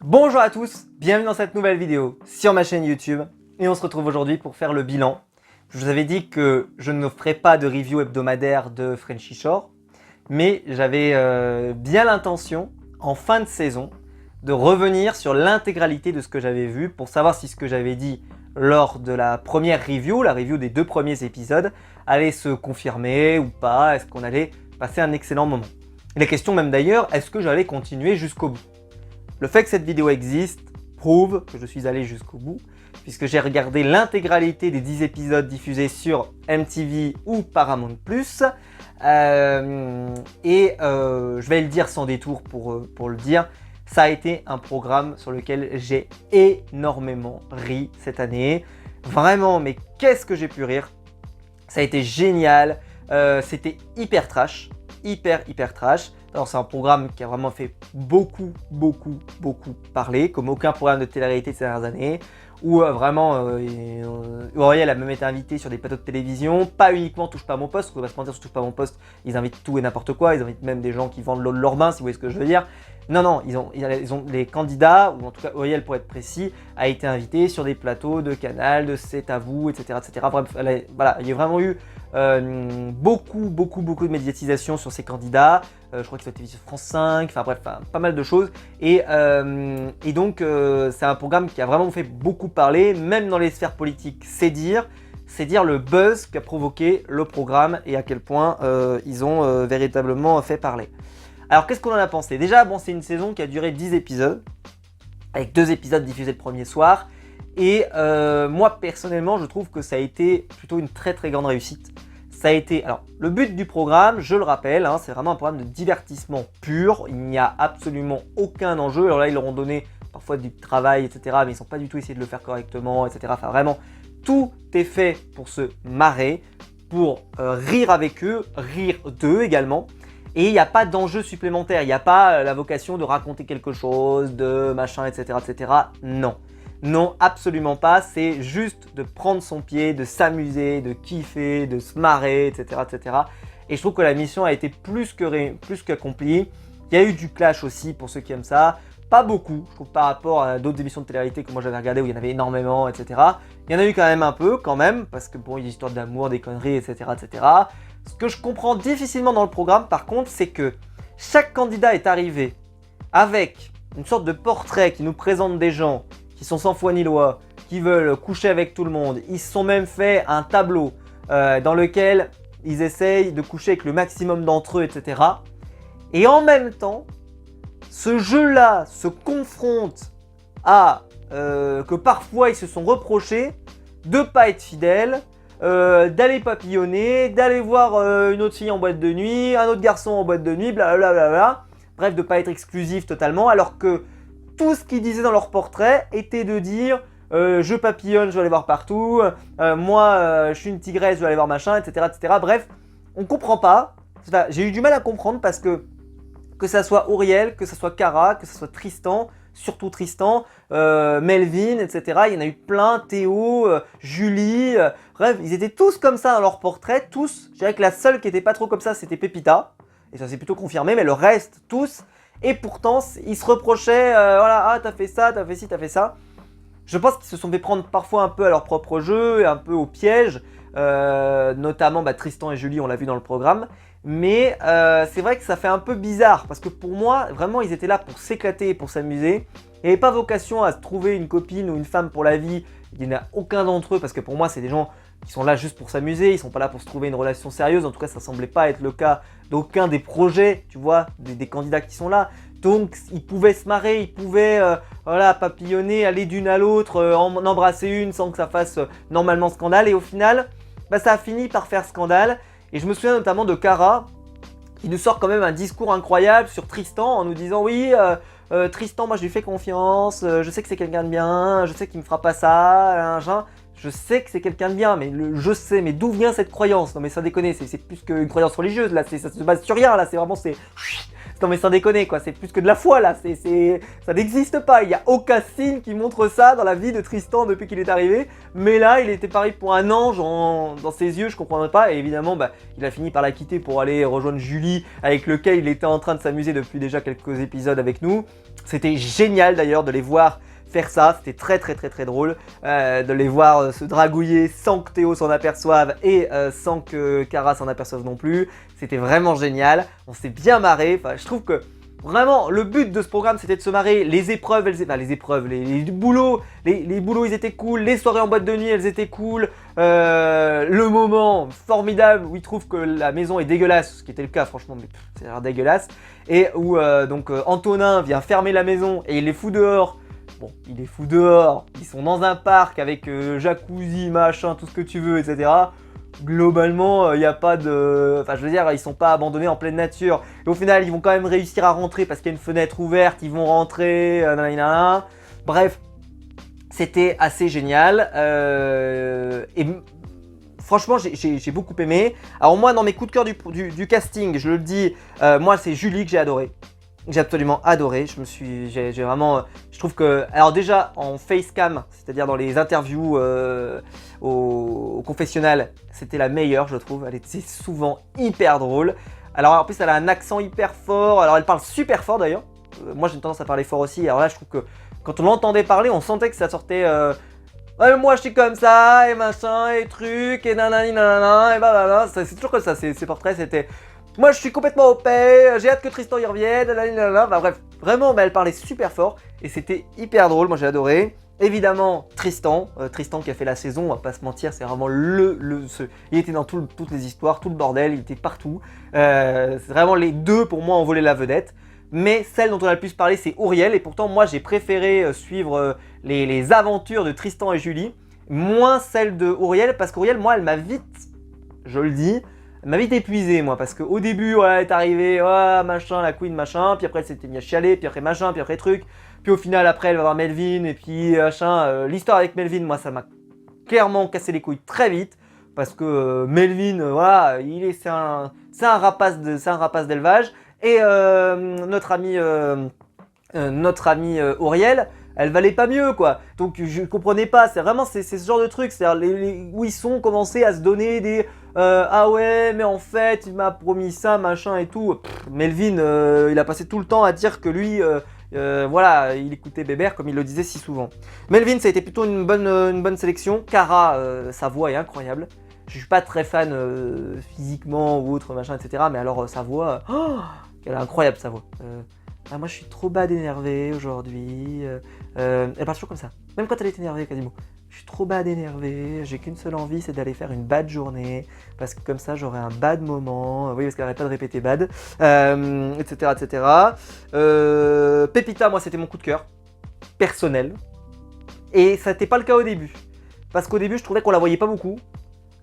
Bonjour à tous, bienvenue dans cette nouvelle vidéo sur ma chaîne YouTube et on se retrouve aujourd'hui pour faire le bilan. Je vous avais dit que je ne ferai pas de review hebdomadaire de Frenchy Shore, mais j'avais bien l'intention, en fin de saison, de revenir sur l'intégralité de ce que j'avais vu pour savoir si ce que j'avais dit lors de la première review, la review des 2 premiers épisodes, allait se confirmer ou pas, est-ce qu'on allait passer un excellent moment. Et la question même d'ailleurs, est-ce que j'allais continuer jusqu'au bout? Le fait que cette vidéo existe prouve que je suis allé jusqu'au bout, puisque j'ai regardé l'intégralité des 10 épisodes diffusés sur MTV ou Paramount+. Je vais le dire sans détour pour le dire, ça a été un programme sur lequel j'ai énormément ri cette année. Vraiment, mais qu'est-ce que j'ai pu rire! Ça a été génial, c'était hyper trash, hyper trash. Alors c'est un programme qui a vraiment fait beaucoup parler, comme aucun programme de télé-réalité de ces dernières années, où Auriel a même été invité sur des plateaux de télévision, pas uniquement Touche pas à mon poste, parce qu'on va se mentir sur Touche pas à mon poste, ils invitent tout et n'importe quoi, ils invitent même des gens qui vendent l'eau de leur bain, si vous voyez ce que je veux dire. Non, ils ont les candidats, ou en tout cas Auriel pour être précis, a été invité sur des plateaux de Canal, de C'est à vous, etc. Bref, voilà, il y a vraiment eu beaucoup de médiatisation sur ces candidats. Je crois qu'ils sont télévisés sur France 5, enfin bref, pas mal de choses. Et donc, c'est un programme qui a vraiment fait beaucoup parler, même dans les sphères politiques, c'est dire le buzz qu'a provoqué le programme et à quel point ils ont véritablement fait parler. Alors, qu'est-ce qu'on en a pensé? Déjà, bon, c'est une saison qui a duré 10 épisodes, avec 2 épisodes diffusés le premier soir. Et moi, personnellement, je trouve que ça a été plutôt une très grande réussite. Ça a été, alors, le but du programme, je le rappelle, hein, c'est vraiment un programme de divertissement pur. Il n'y a absolument aucun enjeu. Alors là, ils leur ont donné parfois du travail, etc. Mais ils n'ont pas du tout essayé de le faire correctement, etc. Enfin, vraiment, tout est fait pour se marrer, pour rire avec eux, rire d'eux également. Et il n'y a pas d'enjeu supplémentaire. Il n'y a pas la vocation de raconter quelque chose, de machin, etc. Non. Non, absolument pas, c'est juste de prendre son pied, de s'amuser, de kiffer, de se marrer, etc. Et je trouve que la mission a été plus qu'accomplie. Il y a eu du clash aussi pour ceux qui aiment ça, pas beaucoup, je trouve par rapport à d'autres émissions de télé-réalité que moi j'avais regardé où il y en avait énormément, etc. Il y en a eu quand même un peu, parce que bon, il y a des histoires d'amour, des conneries, etc. Ce que je comprends difficilement dans le programme, par contre, c'est que chaque candidat est arrivé avec une sorte de portrait qui nous présente des gens qui sont sans foi ni loi, qui veulent coucher avec tout le monde. Ils se sont même fait un tableau dans lequel ils essayent de coucher avec le maximum d'entre eux, etc. Et en même temps, ce jeu-là se confronte à que parfois ils se sont reprochés de ne pas être fidèles, d'aller papillonner, d'aller voir une autre fille en boîte de nuit, un autre garçon en boîte de nuit, blablabla. Bref, de ne pas être exclusif totalement, alors que tout ce qu'ils disaient dans leur portrait était de dire je papillonne, je vais aller voir partout, moi je suis une tigresse, je vais aller voir machin, etc. Bref, on comprend pas. Enfin, j'ai eu du mal à comprendre parce que ça soit Auriel, que ça soit Cara, que ça soit Tristan, surtout Tristan, Melvin, etc. Il y en a eu plein, Théo, Julie, bref, ils étaient tous comme ça dans leur portrait, tous. Je dirais que la seule qui était pas trop comme ça, c'était Pépita, et ça s'est plutôt confirmé, mais le reste, tous. Et pourtant, ils se reprochaient, voilà, ah t'as fait ça, t'as fait ci, t'as fait ça. Je pense qu'ils se sont fait prendre parfois un peu à leur propre jeu, un peu au piège, notamment Tristan et Julie, on l'a vu dans le programme. Mais c'est vrai que ça fait un peu bizarre, parce que pour moi, vraiment, ils étaient là pour s'éclater et pour s'amuser. Il n'y avait pas vocation à se trouver une copine ou une femme pour la vie. Il n'y en a aucun d'entre eux, parce que pour moi, c'est des gens qui sont là juste pour s'amuser, ils sont pas là pour se trouver une relation sérieuse. En tout cas, ça semblait pas être le cas d'aucun des projets, tu vois, des candidats qui sont là. Donc, ils pouvaient se marrer, ils pouvaient voilà, papillonner, aller d'une à l'autre, en embrasser une sans que ça fasse normalement scandale. Et au final, ça a fini par faire scandale. Et je me souviens notamment de Cara, qui nous sort quand même un discours incroyable sur Tristan en nous disant oui, Tristan, moi je lui fais confiance, je sais que c'est quelqu'un de bien, je sais qu'il me fera pas ça, je sais que c'est quelqu'un de bien, mais je sais, mais d'où vient cette croyance? Non mais ça déconne, c'est plus qu'une croyance religieuse, là, ça se base sur rien, là, c'est vraiment, Non mais sans déconner quoi, c'est plus que de la foi là, ça n'existe pas, il n'y a aucun signe qui montre ça dans la vie de Tristan depuis qu'il est arrivé, mais là il était pareil pour un ange dans ses yeux, je comprendrais pas, et évidemment il a fini par la quitter pour aller rejoindre Julie, avec lequel il était en train de s'amuser depuis déjà quelques épisodes avec nous. C'était génial d'ailleurs de les voir faire ça, c'était très drôle de les voir se dragouiller sans que Théo s'en aperçoive et sans que Kara s'en aperçoive non plus. C'était vraiment génial, on s'est bien marré, enfin, je trouve que vraiment le but de ce programme c'était de se marrer, les épreuves, les boulots, les boulots ils étaient cool, les soirées en boîte de nuit elles étaient cool, le moment formidable où ils trouvent que la maison est dégueulasse, ce qui était le cas franchement, mais c'est l'air dégueulasse, et où Antonin vient fermer la maison et il les fout dehors. Bon, il les fout dehors, ils sont dans un parc avec jacuzzi, machin, tout ce que tu veux, etc. Globalement, il n'y a pas de... Enfin, je veux dire, ils sont pas abandonnés en pleine nature. Et au final, ils vont quand même réussir à rentrer parce qu'il y a une fenêtre ouverte, ils vont rentrer, nanana. Bref, c'était assez génial. Et franchement, j'ai beaucoup aimé. Alors moi, dans mes coups de cœur du casting, je le dis, moi, c'est Julie que j'ai adoré. J'ai absolument adoré, j'ai vraiment, je trouve que, alors déjà en facecam, c'est-à-dire dans les interviews au confessionnal, c'était la meilleure je trouve, elle était souvent hyper drôle. Alors en plus elle a un accent hyper fort, alors elle parle super fort d'ailleurs, moi j'ai une tendance à parler fort aussi, alors là je trouve que quand on l'entendait parler, on sentait que ça sortait... Ouais, moi je suis comme ça, et machin, et truc, et nanani nanana, et blablabla, c'est toujours comme ça, ces portraits c'était... Moi je suis complètement OP, j'ai hâte que Tristan y revienne, bah, bref, vraiment elle parlait super fort et c'était hyper drôle, moi j'ai adoré. Évidemment Tristan qui a fait la saison, on va pas se mentir, c'est vraiment il était dans toutes les histoires, tout le bordel, il était partout. C'est vraiment les deux pour moi ont volé la vedette. Mais celle dont on a le plus parlé c'est Auriel et pourtant moi j'ai préféré suivre les aventures de Tristan et Julie, moins celle de Auriel parce qu'Auriel moi elle m'a vite, je le dis, elle m'a vite épuisé moi parce qu'au début ouais, elle est arrivée, oh, machin, la queen machin, puis après elle s'était mise à chialer, puis après machin, puis après truc, puis au final après elle va voir Melvin et puis machin, l'histoire avec Melvin moi ça m'a clairement cassé les couilles très vite parce que Melvin voilà, c'est un rapace d'élevage et notre ami Auriel, elle valait pas mieux quoi, donc je comprenais pas, c'est ce genre de truc, c'est-à-dire où ils sont commencés à se donner des ah ouais mais en fait il m'a promis ça machin et tout. Melvin il a passé tout le temps à dire que lui voilà il écoutait Bébert comme il le disait si souvent. Melvin ça a été plutôt une bonne sélection. Kara sa voix est incroyable, je suis pas très fan physiquement ou autre machin etc, mais alors sa voix elle est incroyable sa voix. Ah, moi je suis trop bad énervé aujourd'hui. Elle parle toujours comme ça, même quand elle est énervée quasiment. Je suis trop bad énervé, j'ai qu'une seule envie, c'est d'aller faire une bad journée, parce que comme ça j'aurai un bad moment. Oui, parce qu'elle arrête pas de répéter bad, etc. etc. Pépita, moi c'était mon coup de cœur, personnel. Et ça n'était pas le cas au début. Parce qu'au début je trouvais qu'on la voyait pas beaucoup,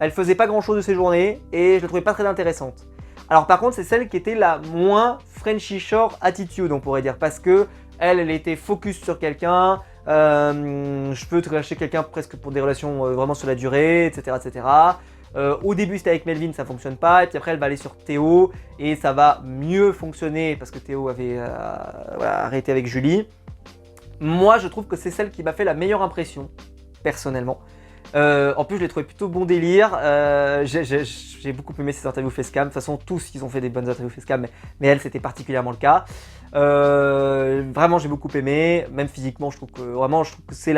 elle faisait pas grand chose de ses journées, et je la trouvais pas très intéressante. Alors par contre c'est celle qui était la moins Frenchy Shore attitude on pourrait dire, parce que elle était focus sur quelqu'un, je peux te lâcher quelqu'un presque pour des relations vraiment sur la durée, etc. etc. Au début c'était avec Melvin, ça fonctionne pas, et puis après elle va aller sur Théo, et ça va mieux fonctionner parce que Théo avait voilà, arrêté avec Julie. Moi je trouve que c'est celle qui m'a fait la meilleure impression, personnellement. En plus je l'ai trouvé plutôt bon délire, j'ai beaucoup aimé ses interviews facecam, de toute façon tous ils ont fait des bonnes interviews facecam, mais elle c'était particulièrement le cas. Vraiment j'ai beaucoup aimé, même physiquement je trouve que c'est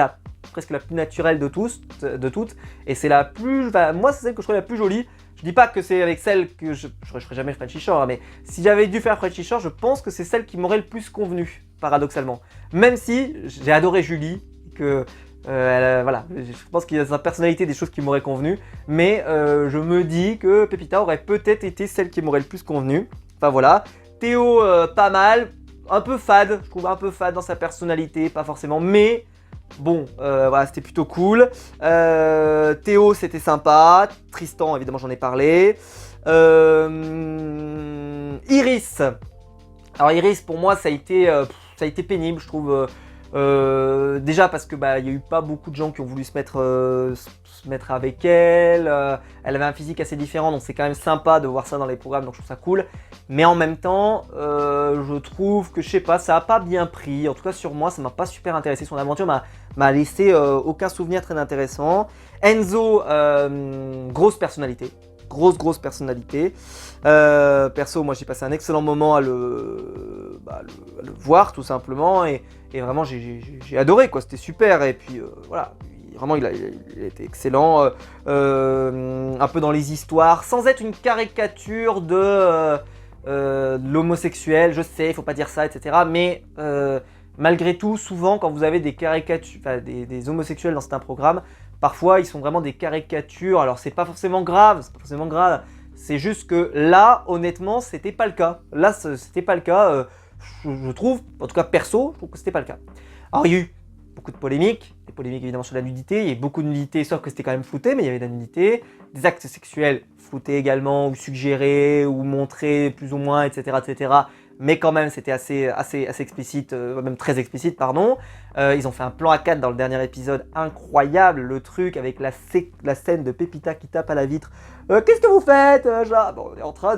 presque la plus naturelle de toutes, et c'est la plus, moi c'est celle que je trouve la plus jolie. Je dis pas que c'est avec celle que je ferai jamais Frenchy Shore, hein, mais si j'avais dû faire Frenchy Shore, je pense que c'est celle qui m'aurait le plus convenu, paradoxalement. Même si j'ai adoré Julie, que voilà, je pense qu'il y a dans sa personnalité des choses qui m'auraient convenu, mais je me dis que Pépita aurait peut-être été celle qui m'aurait le plus convenu. Enfin voilà, Théo pas mal, un peu fade, je trouve un peu fade dans sa personnalité, pas forcément, mais bon, voilà, c'était plutôt cool. Théo c'était sympa, Tristan évidemment j'en ai parlé. Iris, alors Iris pour moi ça a été pénible, je trouve. Déjà parce que il y a eu pas beaucoup de gens qui ont voulu se mettre avec elle. Elle avait un physique assez différent, donc c'est quand même sympa de voir ça dans les programmes, donc je trouve ça cool. Mais en même temps, je trouve que je sais pas, ça a pas bien pris. En tout cas sur moi, ça m'a pas super intéressé. Son aventure m'a laissé aucun souvenir très intéressant. Enzo, grosse personnalité. Grosse personnalité. Perso, moi j'ai passé un excellent moment à le voir tout simplement et vraiment j'ai adoré quoi, c'était super et puis voilà, vraiment il a été excellent, un peu dans les histoires, sans être une caricature de l'homosexuel, je sais, il faut pas dire ça, etc. Mais malgré tout, souvent quand vous avez des caricatures, enfin, des homosexuels dans certains programmes, parfois ils sont vraiment des caricatures, alors c'est pas forcément grave, c'est juste que là, honnêtement, c'était pas le cas. Là, c'était pas le cas, je trouve, en tout cas perso, je trouve que c'était pas le cas. Alors il y a eu beaucoup de polémiques, des polémiques évidemment sur la nudité, il y a eu beaucoup de nudité, sauf que c'était quand même flouté, mais il y avait de la nudité, des actes sexuels floutés également, ou suggérés, ou montrés plus ou moins, etc. etc. Mais quand même c'était assez explicite, même très explicite, pardon. Ils ont fait un plan à 4 dans le dernier épisode, incroyable, le truc avec la scène de Pepita qui tape à la vitre. Qu'est-ce que vous faites bon, on est en train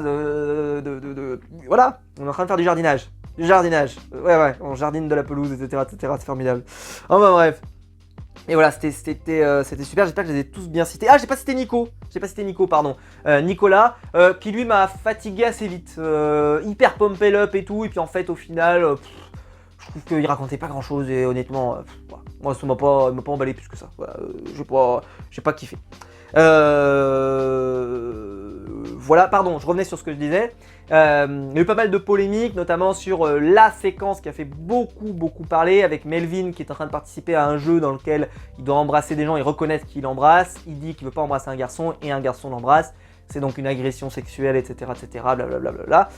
voilà, on est en train de faire du jardinage. Ouais, on jardine de la pelouse, etc. C'est formidable. Enfin bref. Et voilà, c'était super, j'espère que je les ai tous bien cités. Ah, j'ai pas cité Nico, pardon. Nicolas, qui lui m'a fatigué assez vite. Hyper pumped up et tout, et puis en fait, au final, je trouve qu'il racontait pas grand chose, et honnêtement, voilà. Moi, ça m'a pas emballé plus que ça. Voilà, j'ai pas kiffé. Voilà, pardon, je revenais sur ce que je disais. Il y a eu pas mal de polémiques, notamment sur la séquence qui a fait beaucoup parler, avec Melvin qui est en train de participer à un jeu dans lequel il doit embrasser des gens et reconnaître qu'il embrasse. Il dit qu'il veut pas embrasser un garçon et un garçon l'embrasse. C'est donc une agression sexuelle, etc. Blablabla.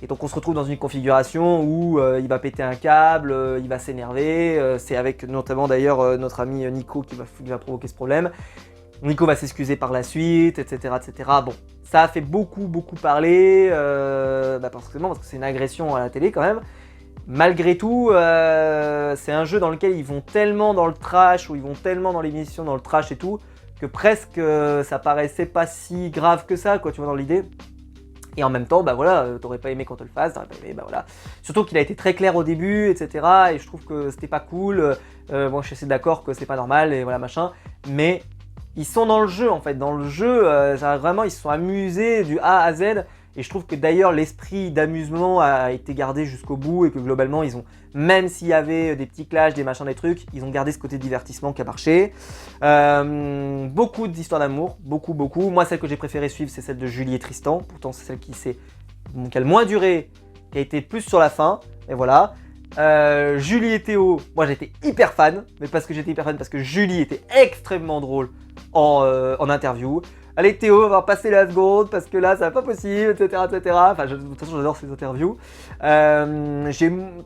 Et donc on se retrouve dans une configuration où il va péter un câble, il va s'énerver. C'est avec notamment d'ailleurs notre ami Nico qui va provoquer ce problème. Nico va s'excuser par la suite, etc. Bon, ça a fait beaucoup parler, parce que c'est une agression à la télé quand même. Malgré tout, c'est un jeu dans lequel ils vont tellement dans le trash, ou ils vont tellement dans l'émission, dans le trash et tout, que presque ça paraissait pas si grave que ça, quoi, tu vois, dans l'idée. Et en même temps, t'aurais pas aimé qu'on te le fasse, t'aurais pas aimé, voilà. Surtout qu'il a été très clair au début, etc. Et je trouve que c'était pas cool. Moi, je suis assez d'accord que c'est pas normal, et voilà, machin. Mais ils sont dans le jeu, en fait. Dans le jeu, vraiment, ils se sont amusés du A à Z. Et je trouve que d'ailleurs, l'esprit d'amusement a été gardé jusqu'au bout et que globalement, ils ont, même s'il y avait des petits clashs, des machins, des trucs, ils ont gardé ce côté divertissement qui a marché. Beaucoup d'histoires d'amour, beaucoup. Moi, celle que j'ai préféré suivre, c'est celle de Julie et Tristan. Pourtant, c'est celle qui a le moins duré, qui a été plus sur la fin. Et voilà. Julie et Théo, moi j'étais hyper fan, mais parce que Julie était extrêmement drôle en interview. Allez Théo, on va passer la seconde parce que là ça va pas possible, etc. Enfin, de toute façon j'adore ces interviews.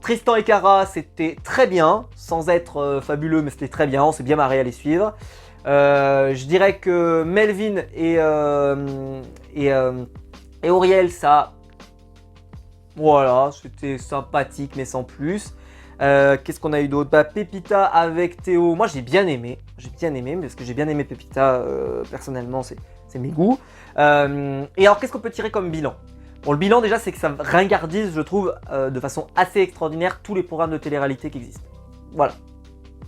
Tristan et Cara, c'était très bien, sans être fabuleux, mais c'était très bien, on s'est bien marré à les suivre. Je dirais que Melvin et Auriel, ça... Voilà, c'était sympathique mais sans plus. Qu'est-ce qu'on a eu d'autre ? Pepita avec Théo, moi j'ai bien aimé parce que j'ai bien aimé Pepita personnellement, c'est mes goûts. Et alors qu'est-ce qu'on peut tirer comme bilan ? Bon, le bilan déjà c'est que ça ringardise, je trouve, de façon assez extraordinaire tous les programmes de télé-réalité qui existent. Voilà,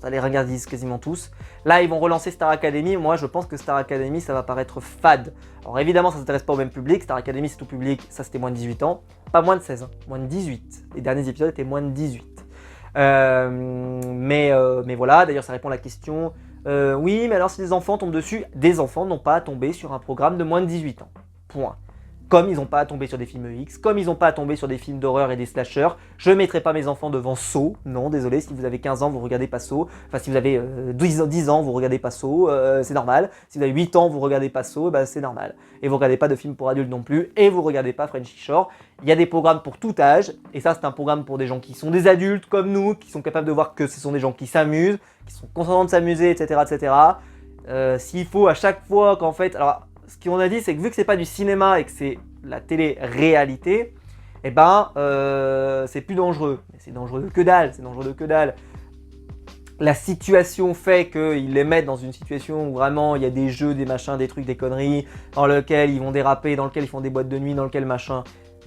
ça les ringardise quasiment tous. Là ils vont relancer Star Academy, moi je pense que Star Academy ça va paraître fade. Alors évidemment ça ne s'intéresse pas au même public, Star Academy c'est tout public, ça c'était moins de 18 ans. Pas moins de 16, hein, moins de 18. Les derniers épisodes étaient moins de 18. Mais voilà, d'ailleurs ça répond à la question. Oui, mais alors si des enfants tombent dessus, des enfants n'ont pas à tomber sur un programme de moins de 18 ans. Point. Comme ils n'ont pas à tomber sur des films X, comme ils n'ont pas à tomber sur des films d'horreur et des slashers, je ne mettrai pas mes enfants devant Saw. Non, désolé, si vous avez 15 ans, vous ne regardez pas Saw. Enfin, si vous avez 10 ans, vous ne regardez pas Saw, c'est normal. Si vous avez 8 ans, vous ne regardez pas Saw, c'est normal. Et vous ne regardez pas de films pour adultes non plus, et vous ne regardez pas Frenchy Shore. Il y a des programmes pour tout âge, et ça c'est un programme pour des gens qui sont des adultes comme nous, qui sont capables de voir que ce sont des gens qui s'amusent, qui sont contents de s'amuser, etc. S'il faut à chaque fois qu'en fait... Alors, ce qu'on a dit, c'est que vu que c'est pas du cinéma et que c'est la télé-réalité, c'est plus dangereux. Mais c'est dangereux que dalle, la situation fait qu'ils les mettent dans une situation où vraiment il y a des jeux, des machins, des trucs, des conneries, dans lequel ils vont déraper, dans lequel ils font des boîtes de nuit, dans lequel machin,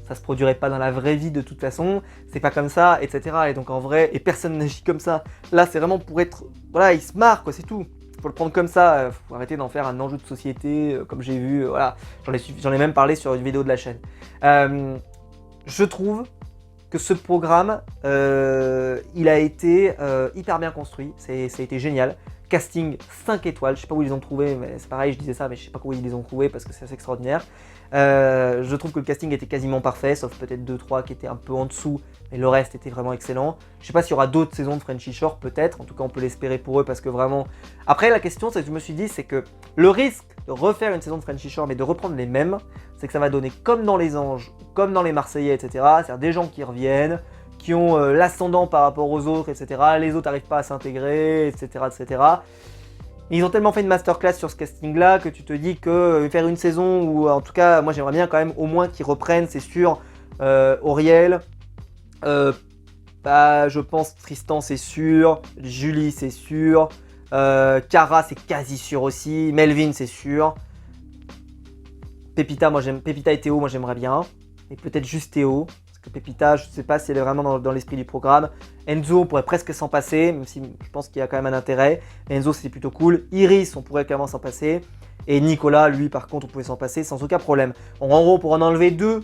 ça se produirait pas dans la vraie vie de toute façon, c'est pas comme ça, etc. Et donc en vrai, et personne n'agit comme ça. Là, c'est vraiment pour être, voilà, ils se marrent quoi, c'est tout. Faut le prendre comme ça, faut arrêter d'en faire un enjeu de société, comme j'ai vu, voilà. J'en ai même parlé sur une vidéo de la chaîne. Je trouve que ce programme, il a été hyper bien construit, ça a été génial. Casting 5 étoiles, je sais pas où ils les ont trouvé, mais c'est pareil, je disais ça, mais je sais pas où ils les ont trouvés parce que c'est assez extraordinaire. Je trouve que le casting était quasiment parfait, sauf peut-être 2-3 qui étaient un peu en dessous, mais le reste était vraiment excellent. Je sais pas s'il y aura d'autres saisons de Frenchy Shore, peut-être, en tout cas on peut l'espérer pour eux parce que vraiment... Après la question, c'est que je me suis dit, c'est que le risque de refaire une saison de Frenchy Shore, mais de reprendre les mêmes, c'est que ça va donner comme dans Les Anges, comme dans Les Marseillais, etc. C'est-à-dire des gens qui reviennent, qui ont l'ascendant par rapport aux autres, etc. Les autres n'arrivent pas à s'intégrer, etc., etc. Ils ont tellement fait une masterclass sur ce casting-là que tu te dis que faire une saison où, en tout cas, moi j'aimerais bien quand même au moins qu'ils reprennent, c'est sûr, Auriel, je pense Tristan c'est sûr, Julie c'est sûr, Cara c'est quasi sûr aussi, Melvin c'est sûr, Pépita et Théo moi j'aimerais bien, et peut-être juste Théo. Pépita, je ne sais pas si elle est vraiment dans l'esprit du programme. Enzo, on pourrait presque s'en passer, même si je pense qu'il y a quand même un intérêt. Enzo, c'est plutôt cool. Iris, on pourrait carrément s'en passer. Et Nicolas, lui, par contre, on pouvait s'en passer sans aucun problème. En gros, pour en enlever deux,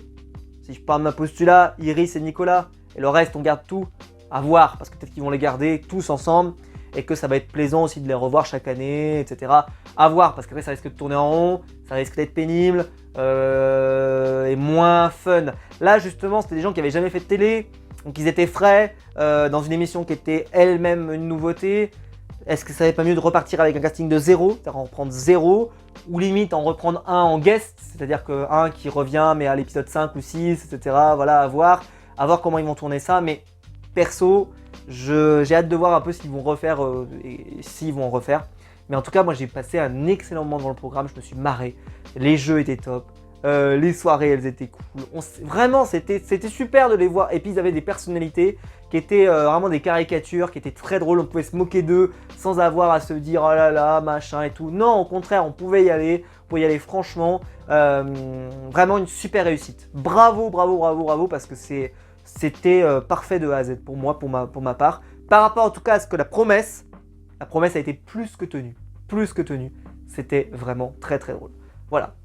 si je parle de ma postulat, Iris et Nicolas, et le reste, on garde tout. À voir, parce que peut-être qu'ils vont les garder tous ensemble, et que ça va être plaisant aussi de les revoir chaque année, etc. À voir, parce qu'après, ça risque de tourner en rond, ça risque d'être pénible. Et moins fun. Là justement c'était des gens qui avaient jamais fait de télé, donc ils étaient frais dans une émission qui était elle-même une nouveauté. Est-ce que ça serait pas mieux de repartir avec un casting de zéro, c'est-à-dire en reprendre zéro, ou limite en reprendre un en guest, c'est-à-dire qu'un qui revient mais à l'épisode 5 ou 6, etc. Voilà, à voir comment ils vont tourner ça, mais perso, j'ai hâte de voir un peu s'ils vont refaire, et s'ils vont en refaire. Mais en tout cas, moi j'ai passé un excellent moment devant le programme, je me suis marré, les jeux étaient top, les soirées elles étaient cool, vraiment c'était super de les voir. Et puis ils avaient des personnalités qui étaient vraiment des caricatures, qui étaient très drôles, on pouvait se moquer d'eux sans avoir à se dire oh là là, machin et tout. Non, au contraire, on pouvait y aller franchement, vraiment une super réussite. Bravo, bravo, bravo, bravo, parce que c'était parfait de A à Z pour moi, pour ma part. Par rapport en tout cas à ce que la promesse a été plus que tenue. C'était vraiment très très drôle. Voilà.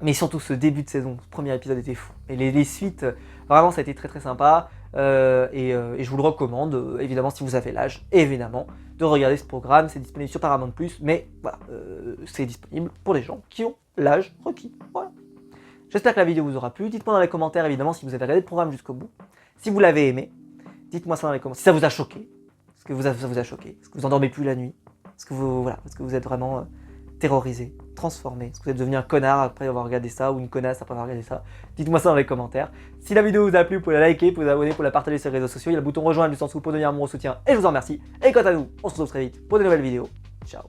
Mais surtout ce début de saison, ce premier épisode était fou. Et les suites, vraiment ça a été très très sympa. Et je vous le recommande, évidemment si vous avez l'âge, évidemment, de regarder ce programme. C'est disponible sur Paramount+, mais voilà, c'est disponible pour les gens qui ont l'âge requis. Voilà. J'espère que la vidéo vous aura plu. Dites-moi dans les commentaires évidemment si vous avez regardé le programme jusqu'au bout. Si vous l'avez aimé, dites-moi ça dans les commentaires. Si ça vous a choqué. Est-ce que ça vous a choqué? Est-ce que vous endormez plus la nuit? Est-ce que vous êtes vraiment terrorisé, transformé? Est-ce que vous êtes devenu un connard après avoir regardé ça ou une connasse après avoir regardé ça? Dites-moi ça dans les commentaires. Si la vidéo vous a plu, vous pouvez la liker, vous abonner, pour la partager sur les réseaux sociaux. Il y a le bouton rejoindre du sens où pour donner un bon soutien et je vous en remercie. Et quant à nous, on se retrouve très vite pour de nouvelles vidéos. Ciao.